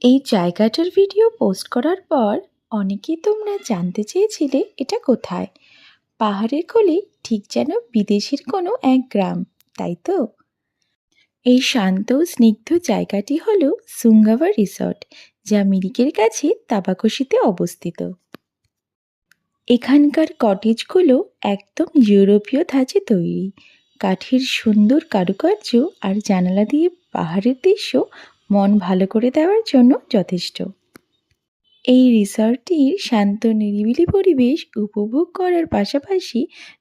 এই জায়গাটার video post করার পর অনেকেই তোমরা জানতে চেয়েছিলে এটা কোথায়। পাহাড়ের কোলে, ঠিক যেন বিদেশের কোনো এক গ্রাম, তাই তো? এই শান্ত স্নিগ্ধ জায়গাটি হলো সুঙ্গাওয়া রিসর্ট, যা মিরিকের কাছে তাবাকশিতে অবস্থিত। এখানকার কটেজগুলো একদম ইউরোপীয় ধাঁচে তৈরি। কাঠের সুন্দর কারুকার্য আর জানালা দিয়ে পাহাড়ের দৃশ্য মন ভালো করে দেওয়ার জন্য যথেষ্ট। এই রিসর্টটির শান্ত নিরিবিলি পরিবেশ উপভোগ করার পাশাপাশি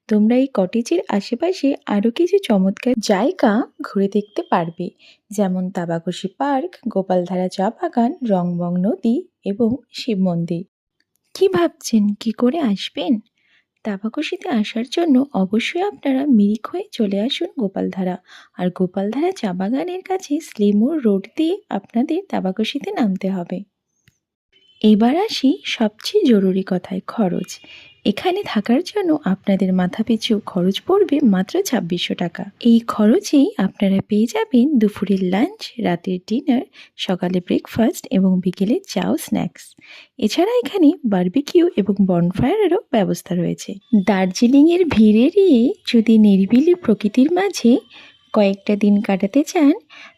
তোমরা এই কটেজের আশেপাশে আরও কিছু চমৎকার জায়গা ঘুরে দেখতে পারবে, যেমন তাবাকশি পার্ক, গোপালধারা চা বাগান, রংবং নদী এবং শিব মন্দির। কি ভাবছেন কি করে আসবেন? তাবাকশিতে আসার জন্য অবশ্যই আপনারা মিরিক হয়ে চলে আসুন গোপালধারা, আর গোপালধারা চা বাগানের কাছে স্লিমোর রোড দিয়ে আপনাদের তাবাকশিতে নামতে হবে। এবার আসি সবচেয়ে জরুরি কথায়, খরচ। এখানে থাকার জন্য আপনাদের মাথাপিছু খরচ পড়বে মাত্র ২৬০০ টাকা। এই খরচেই আপনারা পেয়ে যাবেন দুপুরের লাঞ্চ, রাতের ডিনার, সকালে ব্রেকফাস্ট এবং বিকেলে চা ও স্ন্যাক্স। এছাড়া এখানে বারবিকিউ এবং বনফায়ারেরও ব্যবস্থা রয়েছে। দার্জিলিংয়ের ভিড় এড়িয়ে যদি নিরিবিলি প্রকৃতির মাঝে কয়েকটা দিন কাটাতে চান,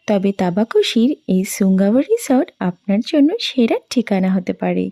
তবে তাবাকশির এই সুঙ্গাওয়া রিসর্ট আপনার জন্য সেরা ঠিকানা হতে পারে।